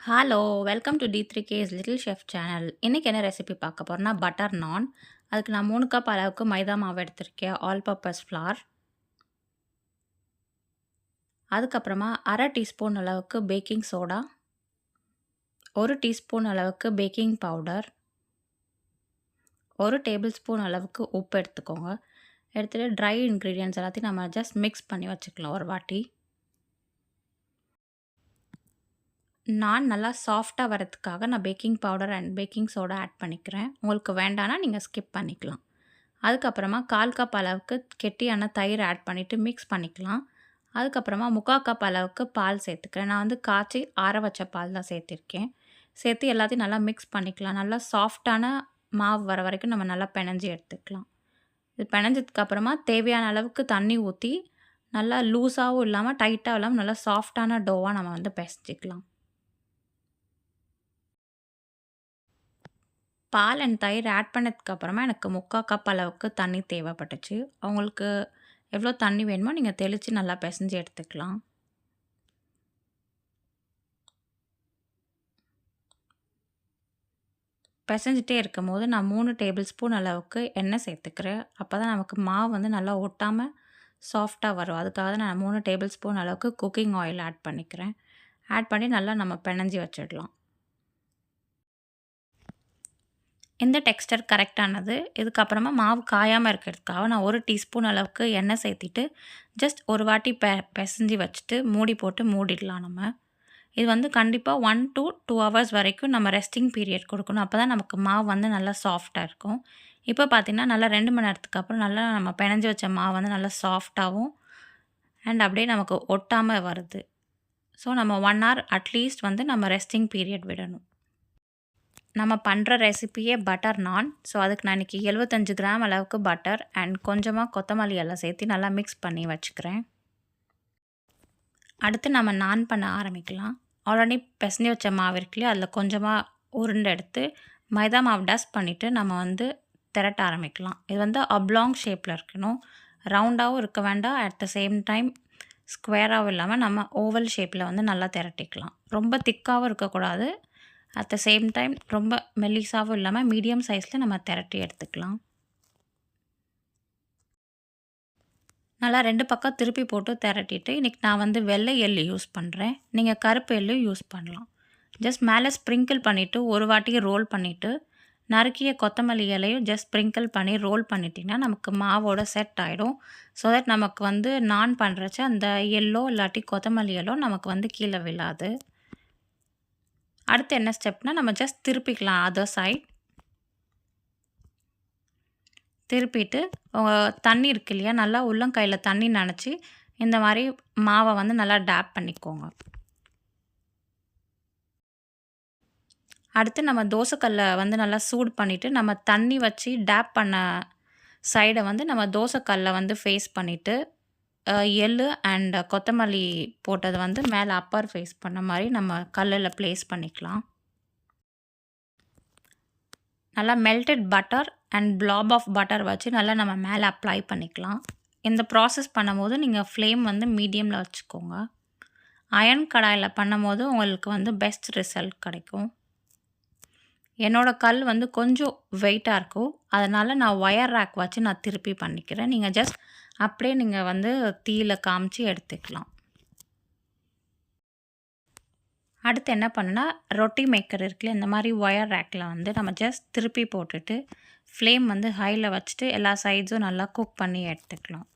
Hello! Welcome to D3K's little chef channel. இன்னைக்கு என்ன recipe பார்க்க போறோம்னா, பட்டர் நான். அதுக்கு நான் 3 கப் அளவுக்கு மைதா மாவு எடுத்திருக்கேன். All purpose flour. அதுக்கப்புறமா 1/2 டீஸ்பூன் அளவுக்கு பேக்கிங் சோடா, 1 டீஸ்பூன் அளவுக்கு பேக்கிங் பவுடர், 1 டேபிள் ஸ்பூன் அளவுக்கு உப்பு எடுத்துக்கோங்க. எடுத்துட்டு ட்ரை இன்கிரீடியன்ட்ஸ் எல்லாத்தையும் நம்ம ஜஸ்ட் மிக்ஸ் பண்ணி வச்சுக்கலாம் ஒரு வாட்டி. நான் நல்லா சாஃப்ட்டாக வரதுக்காக நான் baking powder and baking soda add பண்ணிக்கிறேன். உங்களுக்கு வேண்டான்னா நீங்கள் ஸ்கிப் பண்ணிக்கலாம். அதுக்கப்புறமா 1/4 கப் அளவுக்கு கெட்டியான தயிர் ஆட் பண்ணிவிட்டு மிக்ஸ் பண்ணிக்கலாம். அதுக்கப்புறமா 3/4 கப் அளவுக்கு பால் சேர்த்துக்கிறேன். நான் வந்து காய்ச்சி ஆற வச்ச பால் தான் சேர்த்திருக்கேன். சேர்த்து எல்லாத்தையும் நல்லா மிக்ஸ் பண்ணிக்கலாம். நல்லா சாஃப்டான மாவு வர வரைக்கும் நம்ம நல்லா பெனஞ்சு எடுத்துக்கலாம். இது பெனஞ்சதுக்கப்புறமா தேவையான அளவுக்கு தண்ணி ஊற்றி நல்லா லூஸாகவும் இல்லாமல் டைட்டாகவும் இல்லாமல் நல்லா சாஃப்டான டோவாக நம்ம வந்து பெசஞ்சிக்கலாம். பால் அண்ட் தயிர் ஆட் பண்ணதுக்கப்புறமா எனக்கு 3/4 கப் அளவுக்கு தண்ணி தேவைப்பட்டுச்சு. உங்களுக்கு எவ்வளோ தண்ணி வேணுமோ நீங்கள் தெளித்து நல்லா பிசைஞ்சு எடுத்துக்கலாம். பிசைஞ்சிட்டே இருக்கும்போது நான் 3 டேபிள் ஸ்பூன் அளவுக்கு எண்ணெய் சேர்த்துக்கிறேன். அப்போ தான் நமக்கு மாவு வந்து நல்லா ஒட்டாமல் சாஃப்டாக வரும். அதுக்காக தான் நான் 3 டேபிள் ஸ்பூன் அளவுக்கு குக்கிங் ஆயில் ஆட் பண்ணிக்கிறேன். ஆட் பண்ணி நல்லா நம்ம பிணைஞ்சி வச்சிடலாம். இந்த டெக்ஸ்டர் கரெக்டானது. இதுக்கப்புறமா மாவு காயாமல் இருக்கிறதுக்காக நான் 1 டீஸ்பூன் அளவுக்கு எண்ணெய் சேர்த்திட்டு ஜஸ்ட் ஒரு வாட்டி பிசைஞ்சு வச்சுட்டு மூடி போட்டு மூடிடலாம் நம்ம. இது வந்து கண்டிப்பாக 1 to 2 ஹவர்ஸ் வரைக்கும் நம்ம ரெஸ்டிங் பீரியட் கொடுக்கணும். அப்போ தான் நமக்கு மாவு வந்து நல்லா சாஃப்டாக இருக்கும். இப்போ பார்த்திங்கன்னா நல்லா 2 மணி நேரத்துக்கு அப்புறம் நல்லா நம்ம பிணைஞ்சு வச்ச மாவு வந்து நல்லா சாஃப்டாகவும் அண்ட் அப்படியே நமக்கு ஒட்டாமல் வருது. ஸோ நம்ம 1 hour அட்லீஸ்ட் வந்து நம்ம ரெஸ்டிங் பீரியட் விடணும். நம்ம பண்ணுற ரெசிப்பியே பட்டர் நான். ஸோ அதுக்கு நான் இன்றைக்கி 75 கிராம் அளவுக்கு பட்டர் அண்ட் கொஞ்சமாக கொத்தமல்லி எல்லாம் சேர்த்து நல்லா மிக்ஸ் பண்ணி வச்சுக்கிறேன். அடுத்து நம்ம நான் பண்ண ஆரம்பிக்கலாம். ஆல்ரெடி பிசைஞ்சு வச்ச மாவு இருக்குல்லையே, அதில் கொஞ்சமாக உருண்டை எடுத்து மைதா மாவு டஸ்ட் பண்ணிவிட்டு நம்ம வந்து திரட்ட ஆரம்பிக்கலாம். இது வந்து அப்லாங் ஷேப்பில் இருக்கணும். ரவுண்டாகவும் இருக்க வேண்டாம். அட் த சேம் டைம் ஸ்கொயராகவும் இல்லாமல் நம்ம ஓவல் ஷேப்பில் வந்து நல்லா திரட்டிக்கலாம். ரொம்ப திக்காகவும் இருக்கக்கூடாது. அட் த சேம் டைம் ரொம்ப மெல்லிசாவும் இல்லாமல் மீடியம் சைஸில் நம்ம திரட்டி எடுத்துக்கலாம். நல்லா 2 பக்கம் திருப்பி போட்டு திரட்டிட்டு இன்றைக்கி நான் வந்து வெள்ளை எள்ளு யூஸ் பண்ணுறேன். நீங்கள் கருப்பு எள்ளு யூஸ் பண்ணலாம். ஜஸ்ட் மேலே ஸ்ப்ரிங்கிள் பண்ணிவிட்டு ஒரு வாட்டி ரோல் பண்ணிவிட்டு நறுக்கிய கொத்தமல்லி இலையும் ஜஸ்ட் ஸ்ப்ரிங்கிள் பண்ணி ரோல் பண்ணிட்டிங்கன்னா நமக்கு மாவோட செட் ஆகிடும். ஸோ தட் நமக்கு வந்து நான் பண்ணுறச்ச அந்த எல்லோ இல்லாட்டி கொத்தமல்லி எல்லோ நமக்கு வந்து கீழே விழாது. அடுத்து என்ன ஸ்டெப்னால் நம்ம ஜஸ்ட் திருப்பிக்கலாம் அதர் சைட். திருப்பிட்டு தண்ணி இருக்கு இல்லையா, நல்லா உள்ளங்கையில் தண்ணி நனைச்சி இந்த மாதிரி மாவை வந்து நல்லா டேப் பண்ணிக்கோங்க. அடுத்து நம்ம தோசைக்கல்லை வந்து நல்லா சூடு பண்ணிவிட்டு நம்ம தண்ணி வச்சு டேப் பண்ண சைடை வந்து நம்ம தோசைக்கல்லை வந்து ஃபேஸ் பண்ணிவிட்டு எள்ளு அண்ட் கொத்தமல்லி போட்டது வந்து மேலே அப்பர் ஃபேஸ் பண்ண மாதிரி நம்ம கல்லில் ப்ளேஸ் பண்ணிக்கலாம். நல்லா melted butter and blob of butter வச்சு நல்லா நம்ம மேலே அப்ளை பண்ணிக்கலாம். இந்த ப்ராசஸ் பண்ணும்போது நீங்கள் ஃப்ளேம் வந்து மீடியமில் வச்சுக்கோங்க. அயர்ன் கடாயில் பண்ணும்போது உங்களுக்கு வந்து பெஸ்ட் ரிசல்ட் கிடைக்கும். என்னோடய கல் வந்து கொஞ்சம் வெயிட்டாக இருக்கும். அதனால் நான் ஒயர் ரேக் வச்சு நான் திருப்பி பண்ணிக்கிறேன். நீங்கள் ஜஸ்ட் அப்படியே நீங்கள் வந்து தீயில காமிச்சு எடுத்துக்கலாம். அடுத்து என்ன பண்ணுன்னா, ரொட்டி மேக்கர் இருக்குல்ல, இந்த மாதிரி ஒயர் ரேக்கில் வந்து நம்ம ஜஸ்ட் திருப்பி போட்டுட்டு ஃப்ளேம் வந்து ஹையில் வச்சுட்டு எல்லா சைட்ஸும் நல்லா குக் பண்ணி எடுத்துக்கலாம்.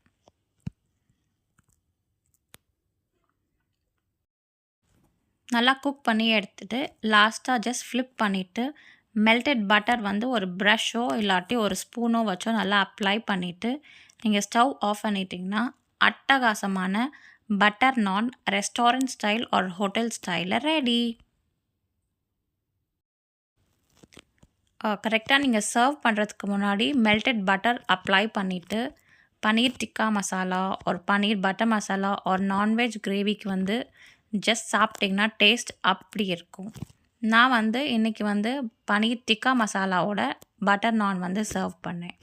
நல்லா குக் பண்ணி எடுத்துகிட்டு லாஸ்ட்டாக ஜஸ்ட் ஃப்ளிப் பண்ணிவிட்டு மெல்டட் பட்டர் வந்து ஒரு ப்ரஷ்ஷோ இல்லாட்டி ஒரு ஸ்பூனோ வச்சோ நல்லா அப்ளை பண்ணிவிட்டு நீங்கள் ஸ்டவ் ஆஃப் பண்ணிட்டிங்கன்னா அட்டகாசமான பட்டர் நான் ரெஸ்டாரண்ட் ஸ்டைல் ஆர் ஹோட்டல் ஸ்டைலில் ரெடி. கரெக்டாக நீங்கள் சர்வ் பண்ணுறதுக்கு முன்னாடி மெல்டட் பட்டர் அப்ளை பண்ணிவிட்டு பன்னீர் டிக்கா மசாலா ஒரு பன்னீர் பட்டர் மசாலா ஒரு நான்வெஜ் கிரேவிக்கு வந்து ஜஸ்ட் சாப்பிட்டிங்கன்னா டேஸ்ட் அப்படி இருக்கும். நான் வந்து இன்றைக்கி வந்து பன்னீர் டிக்கா மசாலாவோட பட்டர் நான் வந்து சர்வ் பண்ணேன்.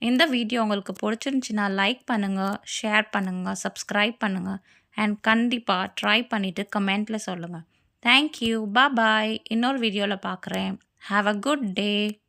இந்த வீடியோ உங்களுக்கு பிடிச்சிருந்துச்சின்னா லைக் பண்ணுங்கள், ஷேர் பண்ணுங்கள், சப்ஸ்கிரைப் பண்ணுங்கள் அண்ட் கண்டிப்பாக ட்ரை பண்ணிவிட்டு கமெண்ட்டில் சொல்லுங்கள். Thank you. பாய். இன்னொரு வீடியோவில் பார்க்குறேன். Have a good day.